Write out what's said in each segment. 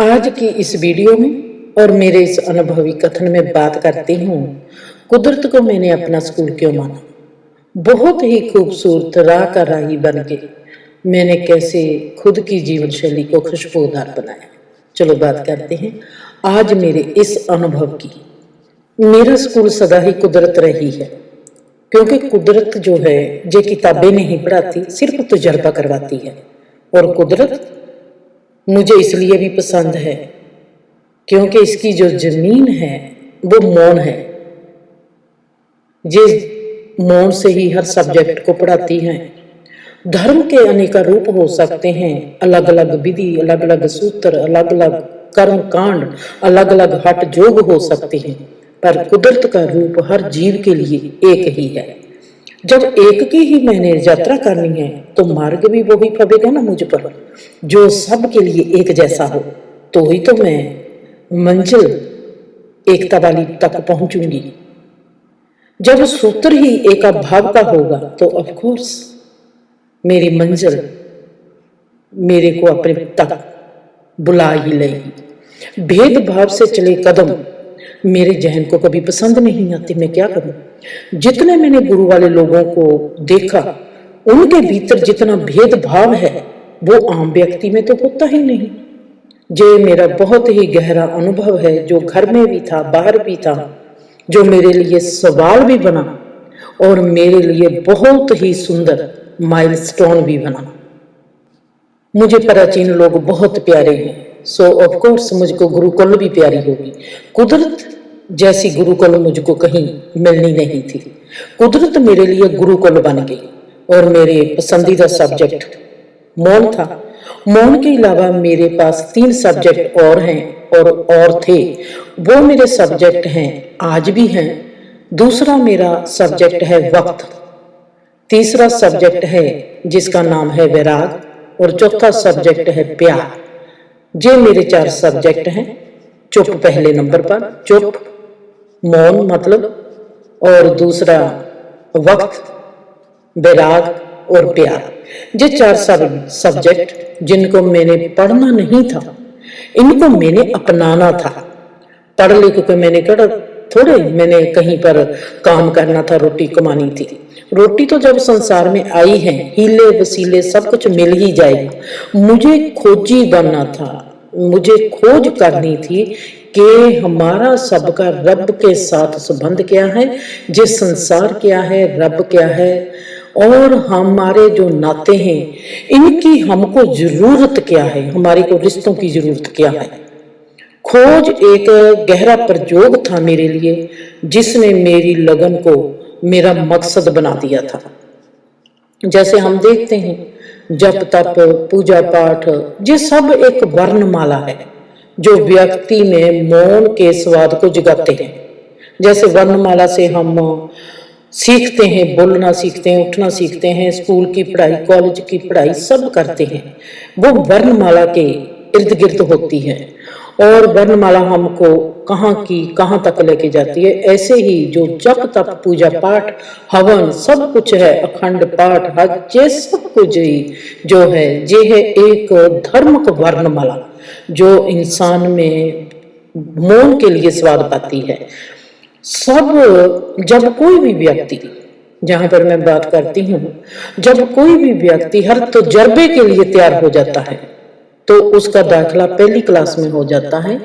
आज की इस वीडियो में और मेरे इस अनुभवी कथन में बात करती हूँ कुदरत को मैंने अपना स्कूल क्यों माना। बहुत ही खूबसूरत राह का राही बन के मैंने कैसे खुद की जीवन शैली को खुशबूदार बनाया। चलो बात करते हैं आज मेरे इस अनुभव की। मेरा स्कूल सदा ही कुदरत रही है, क्योंकि कुदरत जो है ये किताबें नहीं पढ़ाती, सिर्फ तजुर्बा करवाती है। और कुदरत मुझे इसलिए भी पसंद है क्योंकि इसकी जो जमीन है वो मौन है। ये मौन से ही हर सब्जेक्ट को पढ़ाती है। धर्म के अनेक रूप हो सकते हैं, अलग अलग विधि, अलग अलग सूत्र, अलग अलग कर्म कांड, अलग अलग हट योग हो सकते हैं, पर कुदरत का रूप हर जीव के लिए एक ही है। जब एक की ही मैंने यात्रा करनी है तो मार्ग भी वही पवेगा ना मुझ पर, जो सबके लिए एक जैसा हो, तो ही तो मैं मंजिल एकता वाली तक पहुंचूंगी। जब सूत्र ही एक भाव का होगा तो ऑफ कोर्स मेरी मंजिल मेरे को अपने तक बुला ही लेगी। भेदभाव से चले कदम मेरे जहन को कभी पसंद नहीं आती। मैं क्या करूं? जितने मैंने गुरु वाले लोगों को देखा, उनके भीतर जितना भेदभाव है वो आम व्यक्ति में तो होता ही नहीं। ये मेरा बहुत ही गहरा अनुभव है, जो घर में भी था, बाहर भी था, जो मेरे लिए सवाल भी बना और मेरे लिए बहुत ही सुंदर माइलस्टोन भी बना। मुझे प्राचीन लोग बहुत प्यारे हैं, सो ऑफ कोर्स मुझको गुरुकुल भी प्यारी होगी। कुदरत जैसी गुरुकुल मुझको कहीं मिलनी नहीं थी। कुदरत मेरे लिए गुरुकुल बन गई और मेरे पसंदीदा सब्जेक्ट मौन था। मौन के अलावा मेरे पास 3 सब्जेक्ट और हैं और थे। वो मेरे सब्जेक्ट हैं, आज भी हैं। दूसरा मेरा सब्जेक्ट है वक्त, तीसरा सब्जेक्ट है जिसका नाम है वैराग, और चौथा सब्जेक्ट है प्यार। ये मेरे 4 सब्जेक्ट हैं। चुप पहले नंबर पर, चुप, मौन मतलब, और दूसरा वक्त, वैराग और प्यार। ये 4 सब्जेक्ट जिनको मैंने पढ़ना नहीं था, इनको मैंने अपनाना था। पढ़ लिख के मैंने थोड़े मैंने कहीं पर काम करना था, रोटी कमानी थी। रोटी तो जब संसार में आई है, हीले वसीले सब कुछ मिल ही जाएगा। मुझे खोजी बनना था, मुझे खोज करनी थी कि हमारा सबका रब के साथ संबंध क्या है, ये संसार क्या है, रब क्या है, और हमारे जो नाते हैं इनकी हमको जरूरत क्या है, हमारे को रिश्तों की जरूरत क्या है। खोज एक गहरा प्रयोग था मेरे लिए, जिसने मेरी लगन को मेरा मकसद बना दिया था। जैसे हम देखते हैं जप तप पूजा पाठ, ये सब एक वर्णमाला है जो व्यक्ति में मौन के स्वाद को जगाते हैं। जैसे वर्णमाला से हम सीखते हैं, बोलना सीखते हैं, उठना सीखते हैं, स्कूल की पढ़ाई, कॉलेज की पढ़ाई सब करते हैं, वो वर्णमाला के इर्द गिर्द होती है। और वर्णमाला हमको कहाँ की कहाँ तक लेके जाती है। ऐसे ही जो जप तप पूजा पाठ हवन सब कुछ है, अखंड पाठ हज, ये सब कुछ ही जो है ये है एक धर्म का वर्णमाला जो इंसान में मौन के लिए स्वाद पाती है। सब जब कोई भी व्यक्ति, जहां पर मैं बात करती हूँ, जब कोई भी व्यक्ति हर तजुर्बे के लिए तैयार हो जाता है तो उसका दाखिला पहली क्लास में हो जाता है।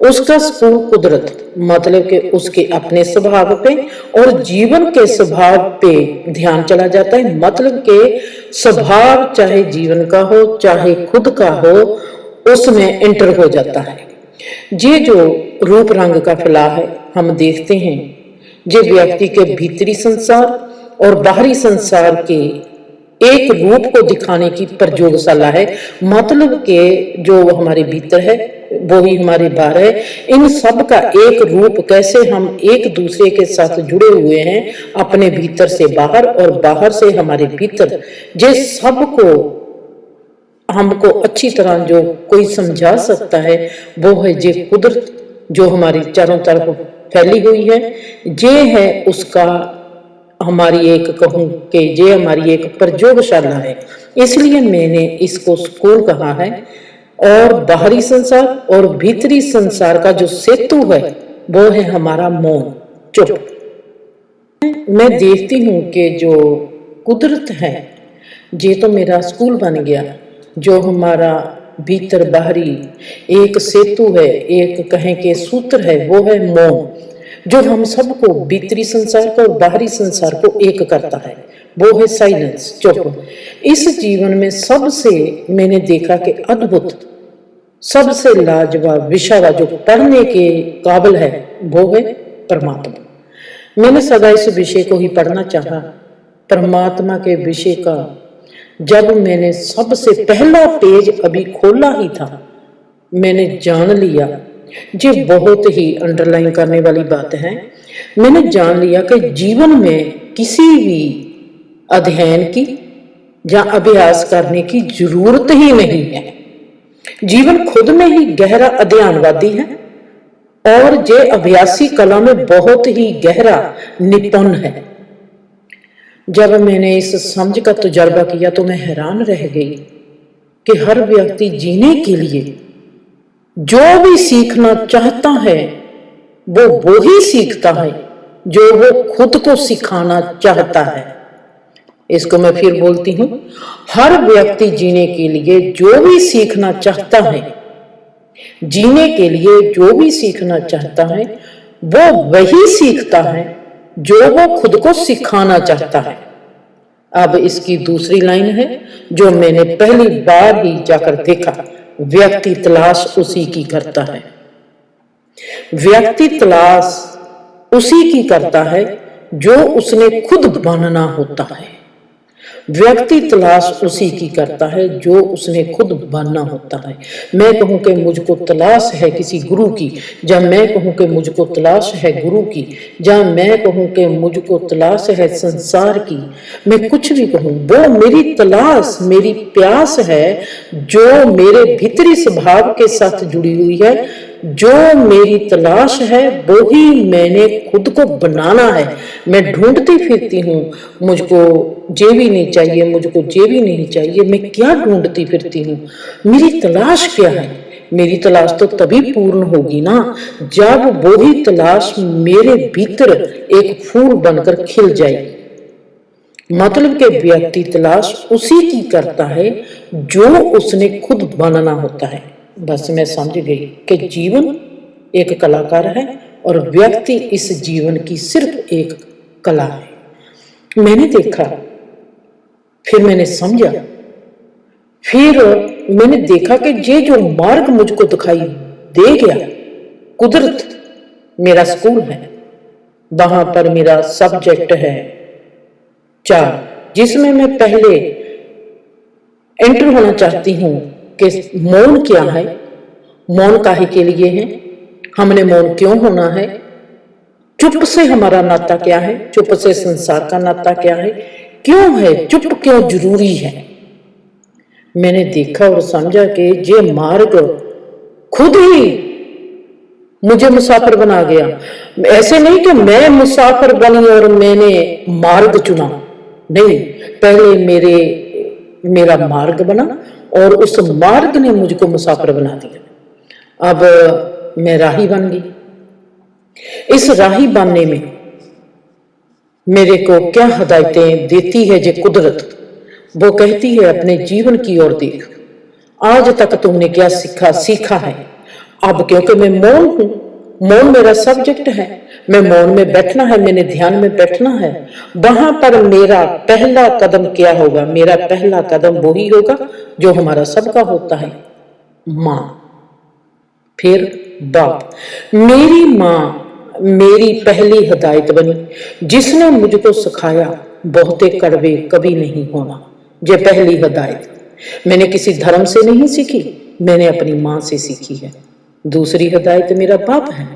उसका स्कूल कुदरत मतलब कि उसके अपने स्वभाव पे और जीवन के स्वभाव पे ध्यान चला जाता है। मतलब के स्वभाव चाहे जीवन का हो चाहे खुद का हो, उसमें एंटर हो जाता है। ये जो रूप रंग का फैलाव है हम देखते हैं, ये व्यक्ति के भीतरी संसार और बाहरी संसार के एक रूप को दिखाने की प्रयोगशाला है। मतलब के जो हमारे भीतर है वो ही हमारे बाहर है। इन सब का एक रूप, कैसे हम एक दूसरे के साथ जुड़े हुए हैं, अपने भीतर से बाहर और बाहर से हमारे भीतर, ये सब को हमको अच्छी तरह जो कोई समझा सकता है वो है ये कुदरत जो हमारी चारों तरफ फैली हुई है। ये है उसका हमारी एक कहूं कि ये हमारी एक प्रयोगशाला है। इसलिए मैंने इसको स्कूल कहा है। और बाहरी संसार और भीतरी संसार का जो सेतु है वो है हमारा मौन, चुप। मैं देखती हूँ कि जो कुदरत है, ये तो मेरा स्कूल बन गया। जो हमारा भीतर बाहरी एक सेतु है, एक कहें के सूत्र है, वो है मौन, जो हम सबको भीतरी संसार को और बाहरी संसार को एक करता है। वो है साइलेंस, चुप। इस जीवन में सबसे मैंने देखा कि अद्भुत, सबसे लाजवाब विषय जो पढ़ने के काबिल है वो है परमात्मा। मैंने सदा इस विषय को ही पढ़ना चाहा। परमात्मा के विषय का जब मैंने सबसे पहला पेज अभी खोला ही था, मैंने जान लिया, ये बहुत ही अंडरलाइन करने वाली बात है, मैंने जान लिया कि जीवन में किसी भी अध्ययन की या अभ्यास करने की जरूरत ही नहीं है। जीवन खुद में ही गहरा अध्ययनवादी है और ये अभ्यासी कला में बहुत ही गहरा निपुण है। जब मैंने इस समझ का तजुर्बा किया तो मैं हैरान रह गई कि हर व्यक्ति जीने के लिए जो भी सीखना चाहता है वो ही सीखता है जो वो खुद को सिखाना चाहता है। इसको मैं फिर बोलती हूं, हर व्यक्ति जीने के लिए जो भी सीखना चाहता है, जीने के लिए जो भी सीखना चाहता है, वो वही सीखता है जो वो खुद को सिखाना चाहता है। अब इसकी दूसरी लाइन है जो मैंने पहली बार ही जाकर देखा, व्यक्ति तलाश उसी की करता है। व्यक्ति तलाश उसी की करता है जो उसने खुद बनना होता है। व्यक्ति तलाश उसी की करता है जो उसने खुद बनना होता है। मैं कहूं कि मुझको तलाश है किसी गुरु की, जब मैं कहूं कि मुझको तलाश है गुरु की, जब मैं कहूं कि मुझको तलाश है संसार की, मैं कुछ भी कहूं, वो मेरी तलाश, मेरी प्यास है जो मेरे भीतरी स्वभाव के साथ जुड़ी हुई है। जो मेरी तलाश है वो ही मैंने खुद को बनाना है। मैं ढूंढती फिरती हूँ, मुझको ये भी नहीं चाहिए, मुझको ये भी नहीं चाहिए, मैं क्या ढूंढती फिरती हूँ? मेरी तलाश क्या है? मेरी तलाश तो तभी पूर्ण होगी ना जब वो ही तलाश मेरे भीतर एक फूल बनकर खिल जाएगी। मतलब कि व्यक्ति तलाश उसी की करता है जो उसने खुद बनना होता है। बस मैं समझ गई कि जीवन एक कलाकार है और व्यक्ति इस जीवन की सिर्फ एक कला है। मैंने देखा, फिर मैंने समझा, फिर मैंने देखा कि ये जो मार्ग मुझको दिखाई दे गया, कुदरत मेरा स्कूल है, वहां पर मेरा सब्जेक्ट है 4, जिसमें मैं पहले एंटर होना चाहती हूं कि मौन क्या है, मौन काहे के लिए है, हमने मौन क्यों होना है, चुप से हमारा नाता क्या है, चुप से संसार का नाता क्या है, क्यों है चुप, क्यों जरूरी है। मैंने देखा और समझा कि ये मार्ग खुद ही मुझे मुसाफिर बना गया। ऐसे नहीं कि मैं मुसाफिर बनी और मैंने मार्ग चुना, नहीं, पहले मेरा मार्ग बना और उस मार्ग ने मुझको मुसाफिर बना दिया। अब मैं राही बन गई। इस राही बनने में मेरे को क्या हिदायतें देती है ये कुदरत। वो कहती है अपने जीवन की ओर देख, आज तक तुमने क्या सीखा है। अब क्योंकि मैं मौन हूं, मौन मेरा सब्जेक्ट है, मैं मौन में बैठना है, मैंने ध्यान में बैठना है। वहां पर मेरा पहला कदम क्या होगा? मेरा पहला कदम वही होगा जो हमारा सबका होता है, मां, फिर बाप। मेरी मां मेरी पहली हिदायत बनी, जिसने मुझको सिखाया बहुते कड़वे कभी नहीं होना। ये पहली हिदायत मैंने किसी धर्म से नहीं सीखी, मैंने अपनी मां से सीखी है। दूसरी हिदायत मेरा बाप है,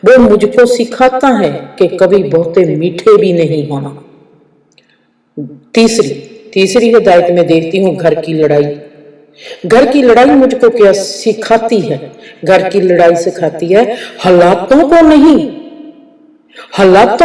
वो मुझको सिखाता है कि कभी बहुते मीठे भी नहीं होना। तीसरी हिदायत में देखती हूँ घर की लड़ाई। घर की लड़ाई मुझको क्या सिखाती है? घर की लड़ाई सिखाती है हालातों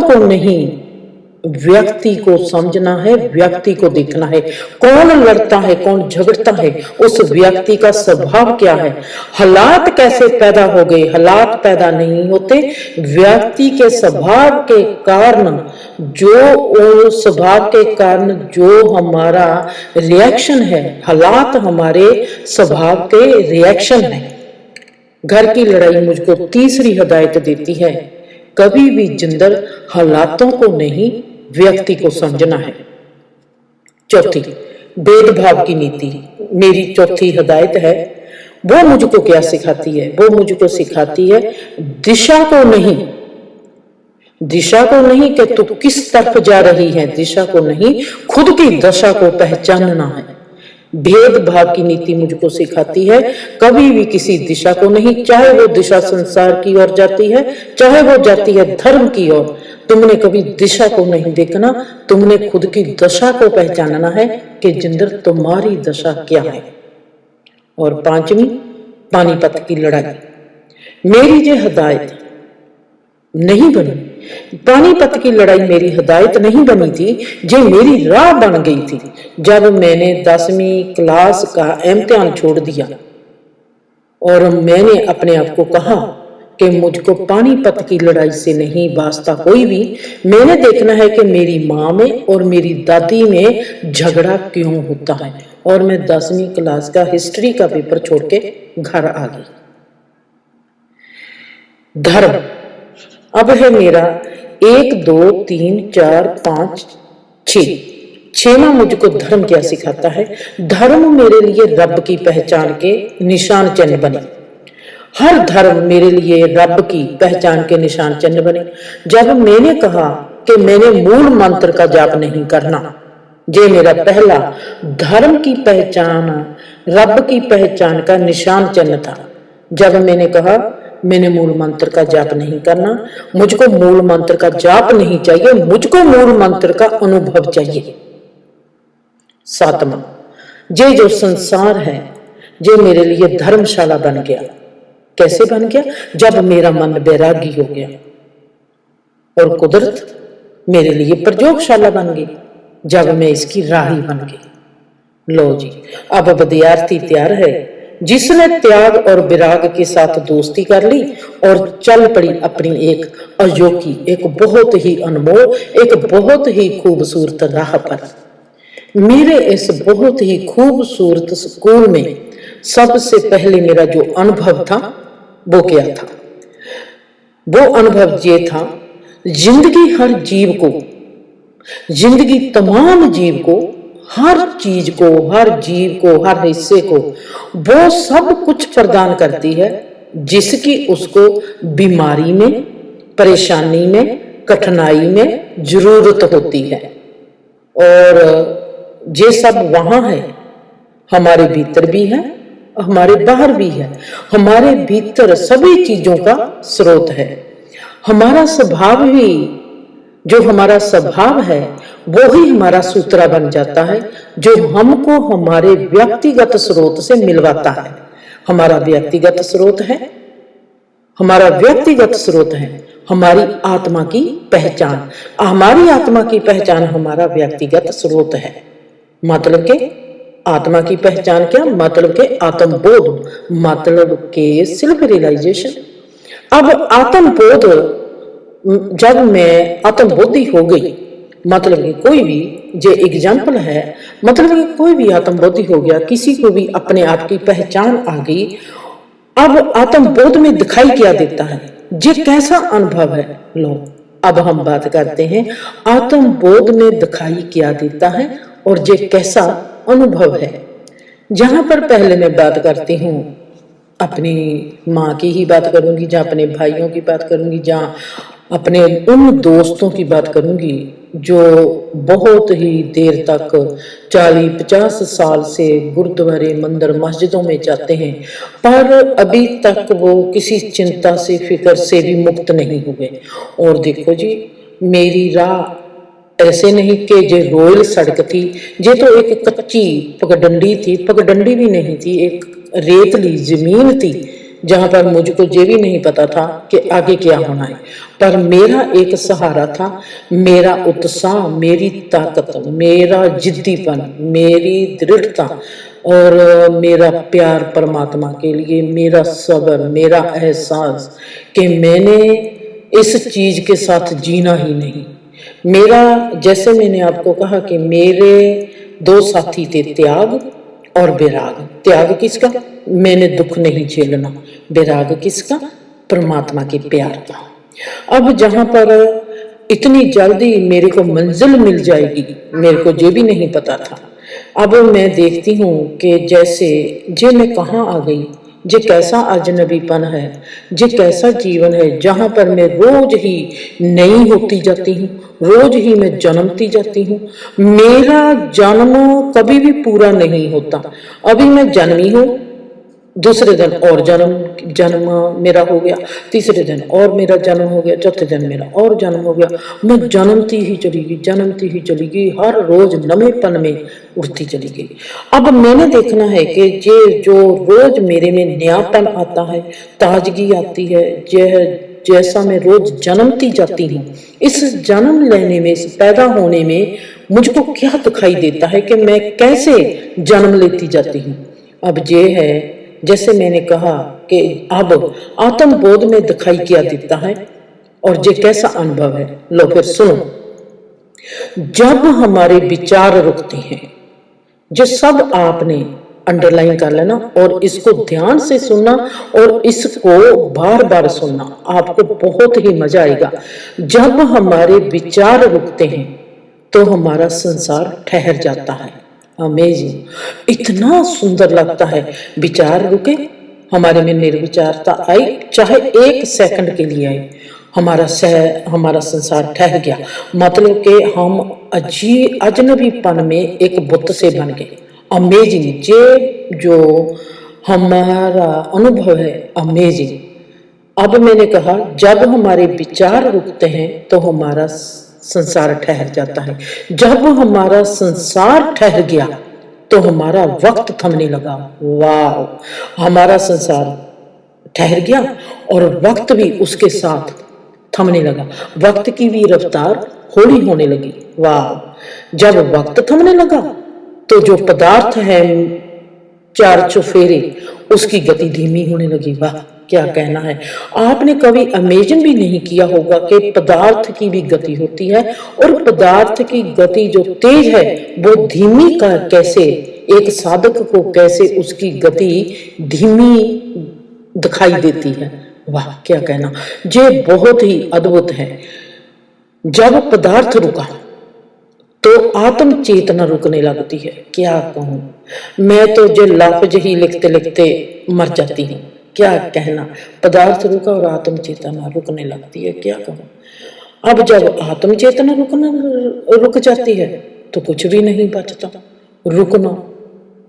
को नहीं, व्यक्ति को समझना है, व्यक्ति को देखना है, कौन लड़ता है, कौन झगड़ता है, उस व्यक्ति का स्वभाव क्या है, हालात कैसे पैदा हो गए। हालात पैदा नहीं होते, व्यक्ति के स्वभाव के कारण, जो स्वभाव के कारण जो हमारा रिएक्शन है, हालात हमारे स्वभाव के रिएक्शन है। घर की लड़ाई मुझको तीसरी हिदायत देती है, कभी भी जिंदर हालातों को नहीं, व्यक्ति को समझना है। चौथी, भेदभाव की नीति मेरी चौथी हिदायत है। वो मुझको क्या सिखाती है? वो मुझको सिखाती है दिशा को नहीं, दिशा को नहीं कि तू किस तरफ जा रही है, दिशा को नहीं, खुद की दशा को पहचानना है। भेदभाव की नीति मुझको सिखाती है कभी भी किसी दिशा को नहीं, चाहे वो दिशा संसार की ओर जाती है, चाहे वो जाती है धर्म की ओर, तुमने कभी दिशा को नहीं देखना, तुमने खुद की दशा को पहचानना है कि जिंदर तुम्हारी दशा क्या है। और पांचवी, पानीपत की लड़ाई मेरी जो हिदायत नहीं बनी, पानीपत की लड़ाई मेरी हिदायत नहीं बनी थी, जो मेरी राह बन गई थी जब मैंने 10वीं क्लास का इम्तिहान छोड़ दिया और मैंने अपने आप को कहा कि मुझको पानीपत की लड़ाई से नहीं वास्ता कोई भी, मैंने देखना है कि मेरी माँ में और मेरी दादी में झगड़ा क्यों होता है। और मैं 10वीं क्लास का हिस्ट्री का पेपर छोड़ के घर आ गई। धर्म अब है मेरा 1 2 3 4 5 6, छेवां मुझको धर्म क्या सिखाता है। धर्म मेरे लिए रब की पहचान के निशान चिन्ह बने। हर धर्म मेरे लिए रब की पहचान के निशान चिन्ह बने। जब मैंने कहा कि मैंने मूल मंत्र का जाप नहीं करना, ये मेरा पहला धर्म की पहचान, रब की पहचान का निशान चिन्ह था। जब मैंने कहा मैंने मूल मंत्र का जाप नहीं करना, मुझको मूल मंत्र का जाप नहीं चाहिए, मुझको मूल मंत्र का अनुभव चाहिए। सातवां, ये जो संसार है ये मेरे लिए धर्मशाला बन गया। कैसे बन गया? जब मेरा मन बैरागी हो गया और कुदरत मेरे लिए प्रयोगशाला बन गई, जब मैं इसकी राही बन गई। लो जी, अब विद्यार्थी तैयार है जिसने त्याग और विराग के साथ दोस्ती कर ली और चल पड़ी अपनी एक अयोगी, एक बहुत ही अनमोल, एक बहुत ही खूबसूरत राह पर। मेरे इस बहुत ही खूबसूरत स्कूल में सबसे पहले मेरा जो अनुभव था वो क्या था? वो अनुभव ये था, जिंदगी हर जीव को, जिंदगी तमाम जीव को, हर चीज को, हर जीव को, हर हिस्से को वो सब कुछ प्रदान करती है जिसकी उसको बीमारी में, परेशानी में, कठिनाई में जरूरत होती है। और ये सब वहां है, हमारे भीतर भी है, हमारे बाहर भी है। हमारे भीतर सभी चीजों का स्रोत है। हमारा स्वभाव ही, जो हमारा स्वभाव है वो ही हमारा सूत्रा बन जाता है, जो हमको हमारे व्यक्तिगत स्रोत से मिलवाता है। हमारा व्यक्तिगत स्रोत है, हमारा व्यक्तिगत स्रोत है हमारी आत्मा की पहचान। हमारी आत्मा की पहचान हमारा व्यक्तिगत स्रोत है। मतलब के आत्मा की पहचान क्या? मतलब के आत्मबोध, मतलब के सेल्फ रियलाइजेशन। अब आत्मबोध, जब मैं आत्मबोधी हो गई, मतलब कि कोई भी जो एग्जाम्पल है, मतलब कि कोई भी आत्मबोधी हो गया, किसी को भी अपने आप की पहचान आ गई। अब आत्मबोध में दिखाई क्या देता है, ये कैसा अनुभव है? लो अब हम बात करते हैं आत्मबोध में दिखाई क्या देता है और ये कैसा अनुभव है। जहां पर पहले मैं बात करती हूँ अपनी माँ की ही बात करूंगी, जहाँ अपने भाइयों की बात करूंगी, जहाँ अपने उन दोस्तों की बात करूंगी जो बहुत ही देर तक 40-50 साल से गुरुद्वारे, मंदिर, मस्जिदों में जाते हैं, पर अभी तक वो किसी चिंता से, फिक्र से भी मुक्त नहीं हुए। और देखो जी, मेरी राह ऐसे नहीं कि जो रोयल सड़क थी, ये तो एक कच्ची पगडंडी थी, पगडंडी भी नहीं थी, एक रेतली जमीन थी जहां पर मुझको ये भी नहीं पता था कि आगे क्या होना है, पर मेरा एक सहारा था, मेरा उत्साह, मेरी ताकत, मेरा जिद्दीपन, मेरी दृढ़ता और मेरा प्यार परमात्मा के लिए, मेरा सब्र, मेरा एहसास कि मैंने इस चीज के साथ जीना ही नहीं। मेरा, जैसे मैंने आपको कहा कि मेरे दो साथी थे, त्याग और विराग। त्याग किसका? मैंने दुख नहीं झेलना। विराग किसका? परमात्मा के प्यार का। अब जहां पर इतनी जल्दी मेरे को मंजिल मिल जाएगी, मेरे को ये भी नहीं पता था। अब मैं देखती हूँ कि जैसे जे मैं कहाँ आ गई, जे कैसा अजनबीपन है, जे कैसा जीवन है जहां पर मैं रोज ही नई होती जाती हूँ, रोज ही मैं जन्मती जाती हूँ। मेरा जन्म कभी भी पूरा नहीं होता। अभी मैं जन्मी हूँ, दूसरे दिन और जन्म मेरा हो गया, तीसरे दिन और मेरा जन्म हो गया, चौथे दिन मेरा और जन्म हो गया। मैं जन्मती ही चली गई, जन्मती ही चली गई, हर रोज नवेपन में उठती चली गई। अब मैंने देखना है कि ये जो रोज मेरे में नयापन आता है, ताजगी आती है, जैसा मैं रोज जन्मती जाती हूँ, इस जन्म लेने में, इस पैदा होने में मुझको क्या दिखाई देता है कि मैं कैसे जन्म लेती जाती हूँ। अब ये है, जैसे मैंने कहा कि अब आत्मबोध में दिखाई क्या देता है और ये कैसा अनुभव है। लो फिर सुनो। जब हमारे विचार रुकते हैं, जो सब आपने अंडरलाइन कर लेना और इसको ध्यान से सुनना और इसको बार बार सुनना, आपको बहुत ही मजा आएगा। जब हमारे विचार रुकते हैं तो हमारा संसार ठहर जाता है। अमेजिंग, इतना सुंदर लगता है। विचार रुके, हमारे में निर्विचारता आई, चाहे एक सेकंड के लिए आई, हमारा संसार ठहर गया। मतलब कि हम अजनबीपन में एक बुत से बन गए। अमेजिंग, ये जो हमारा अनुभव है, अमेजिंग। अब मैंने कहा जब हमारे विचार रुकते हैं तो हमारा संसार ठहर जाता है। जब हमारा संसार ठहर गया तो हमारा वक्त थमने लगा। वाह, हमारा संसार ठहर गया और वक्त भी उसके साथ थमने लगा। वक्त की भी रफ्तार हौली होने लगी। वाह, जब वक्त थमने लगा तो जो पदार्थ है चार चुफेरे, उसकी गति धीमी होने लगी। वाह, क्या कहना है। आपने कभी इमेजिन भी नहीं किया होगा कि पदार्थ की भी गति होती है और पदार्थ की गति जो तेज है वो धीमी का कैसे, एक साधक को कैसे उसकी गति धीमी दिखाई देती है। वाह, क्या कहना, ये बहुत ही अद्भुत है। जब पदार्थ रुका तो आत्म चेतना रुकने लगती है। क्या कहूं, मैं तो जो लफ्ज ही लिखते लिखते मर जाती हूँ। क्या कहना, पदार्थ रुका और आत्म चेतना रुकने लगती है। क्या कहूं। अब जब आत्म चेतना रुक जाती है तो कुछ भी नहीं बचता। रुकना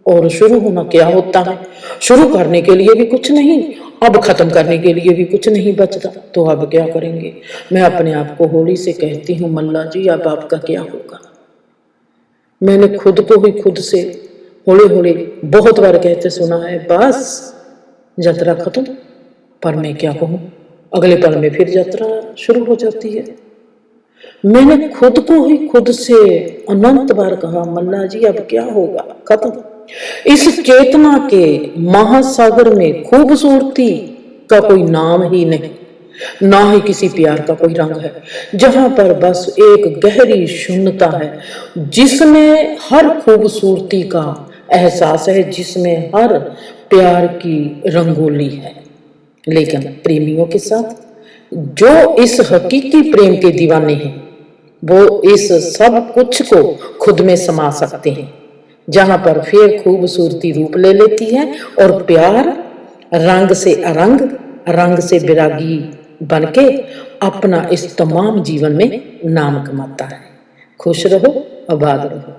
और शुरू होना क्या होता है। शुरू करने के लिए भी कुछ नहीं, अब खत्म करने के लिए भी कुछ नहीं बचता। तो अब क्या करेंगे। मैं अपने आप को होली से कहती हूँ, मल्ला जी अब आपका क्या होगा। मैंने खुद को ही खुद से हौले हौले बहुत बार कहते सुना है, बस यात्रा खत्म। पर मैं क्या कहूँ, अगले पल में फिर यात्रा शुरू हो जाती है। मैंने खुद को ही खुद से अनंत बार कहा, मल्ला जी अब क्या होगा, खत्म। इस चेतना के महासागर में खूबसूरती का कोई नाम ही नहीं, ना ही किसी प्यार का कोई रंग है। जहां पर बस एक गहरी शून्यता है जिसमें हर खूबसूरती का एहसास है, जिसमें हर प्यार की रंगोली है। लेकिन प्रेमियों के साथ जो इस हकीकी प्रेम के दीवाने हैं वो इस सब कुछ को खुद में समा सकते हैं, जहां पर फिर खूबसूरती रूप ले लेती है और प्यार रंग से अरंग, रंग से विरागी बनके अपना इस तमाम जीवन में नाम कमाता है। खुश रहो, आबाद रहो।